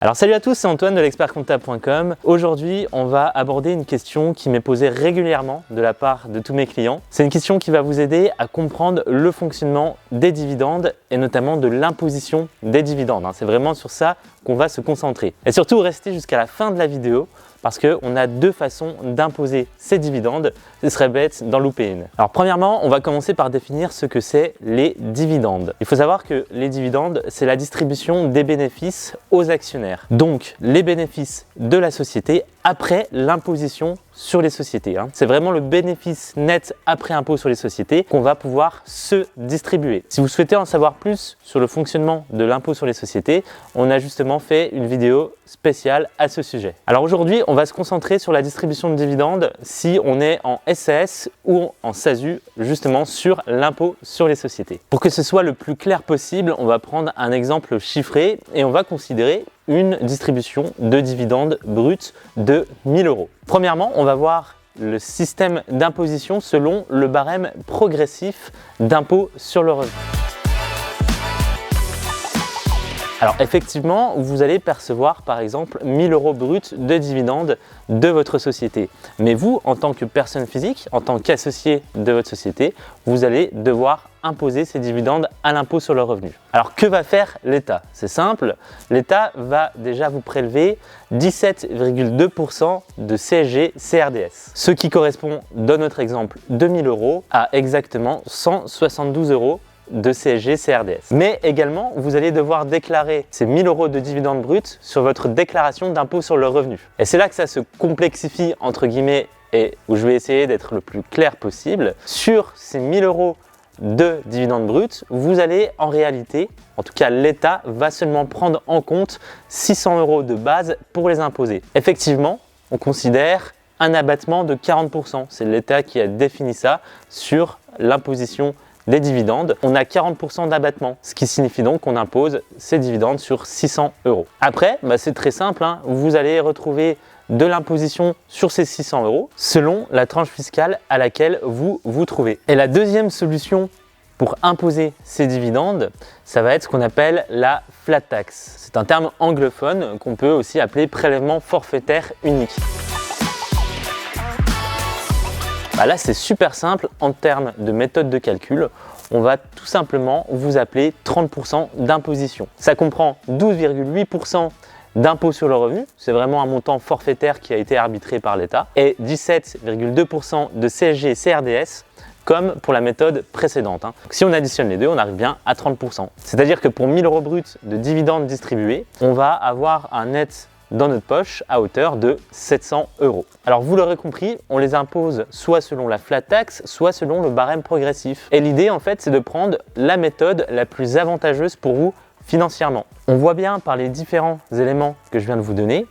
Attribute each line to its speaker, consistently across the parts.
Speaker 1: Alors salut à tous, c'est Antoine de l'expertcomptable.com. Aujourd'hui, on va aborder une question qui m'est posée régulièrement de la part de tous mes clients. C'est une question qui va vous aider à comprendre le fonctionnement des dividendes et notamment de l'imposition des dividendes. C'est vraiment sur ça qu'on va se concentrer. Et surtout, restez jusqu'à la fin de la vidéo parce qu'on a deux façons d'imposer ces dividendes. Ce serait bête d'en louper une. Alors premièrement, on va commencer par définir ce que c'est les dividendes. Il faut savoir que les dividendes, c'est la distribution des bénéfices aux actionnaires. Donc les bénéfices de la société après l'imposition sur les sociétés. C'est vraiment le bénéfice net après impôt sur les sociétés qu'on va pouvoir se distribuer. Si vous souhaitez en savoir plus sur le fonctionnement de l'impôt sur les sociétés, on a justement fait une vidéo spéciale à ce sujet. Alors aujourd'hui, on va se concentrer sur la distribution de dividendes si on est en SAS ou en SASU, justement sur l'impôt sur les sociétés. Pour que ce soit le plus clair possible, on va prendre un exemple chiffré et on va considérer une distribution de dividendes bruts de 1 000 €. Premièrement, on va voir le système d'imposition selon le barème progressif d'impôt sur le revenu. Alors effectivement, vous allez percevoir par exemple 1 000 € bruts de dividendes de votre société. Mais vous, en tant que personne physique, en tant qu'associé de votre société, vous allez devoir imposer ces dividendes à l'impôt sur le revenu. Alors que va faire l'État? C'est simple, l'État va déjà vous prélever 17,2% de CSG-CRDS. Ce qui correspond, dans notre exemple de 1 000 € à exactement 172 € de CSG-CRDS. Mais également, vous allez devoir déclarer ces 1 000 € de dividendes bruts sur votre déclaration d'impôt sur le revenu. Et c'est là que ça se complexifie, entre guillemets, et où je vais essayer d'être le plus clair possible. Sur ces 1 000 € de dividendes bruts, vous allez en réalité, en tout cas l'État, va seulement prendre en compte 600 € de base pour les imposer. Effectivement, on considère un abattement de 40%. C'est l'État qui a défini ça sur l'imposition des dividendes. On a 40% d'abattement, ce qui signifie donc qu'on impose ces dividendes sur 600 €. Après, c'est très simple, vous allez retrouver de l'imposition sur ces 600 € selon la tranche fiscale à laquelle vous vous trouvez. Et la deuxième solution pour imposer ces dividendes, ça va être ce qu'on appelle la flat tax. C'est un terme anglophone qu'on peut aussi appeler prélèvement forfaitaire unique. Là, c'est super simple en termes de méthode de calcul. On va tout simplement vous appeler 30% d'imposition. Ça comprend 12,8% d'impôt sur le revenu, c'est vraiment un montant forfaitaire qui a été arbitré par l'État, et 17,2% de CSG-CRDS, comme pour la méthode précédente. Donc, si on additionne les deux, on arrive bien à 30%. C'est-à-dire que pour 1 000 € bruts de dividendes distribués, on va avoir un net dans notre poche à hauteur de 700 €. Alors vous l'aurez compris, on les impose soit selon la flat tax, soit selon le barème progressif. Et l'idée en fait, c'est de prendre la méthode la plus avantageuse pour vous financièrement. On voit bien par les différents éléments que je viens de vous donner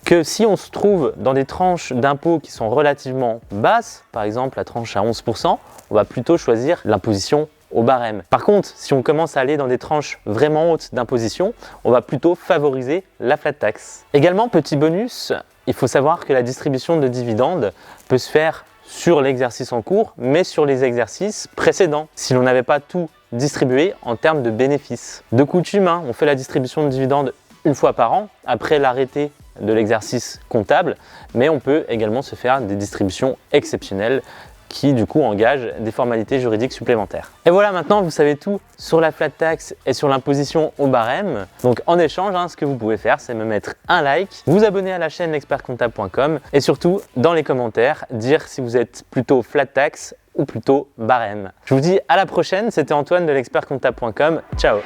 Speaker 1: que si on se trouve dans des tranches d'impôts qui sont relativement basses, par exemple la tranche à 11%, on va plutôt choisir l'imposition au barème. Par contre, si on commence à aller dans des tranches vraiment hautes d'imposition, on va plutôt favoriser la flat tax. Également, petit bonus, il faut savoir que la distribution de dividendes peut se faire sur l'exercice en cours, mais sur les exercices précédents, si l'on n'avait pas tout distribué en termes de bénéfices. De coutume, on fait la distribution de dividendes une fois par an, après l'arrêté de l'exercice comptable, mais on peut également se faire des distributions exceptionnelles qui du coup engage des formalités juridiques supplémentaires. Et voilà, maintenant vous savez tout sur la flat tax et sur l'imposition au barème. Donc en échange, ce que vous pouvez faire, c'est me mettre un like, vous abonner à la chaîne l'expertcomptable.com et surtout dans les commentaires dire si vous êtes plutôt flat tax ou plutôt barème. Je vous dis à la prochaine, c'était Antoine de l'expertcomptable.com. Ciao.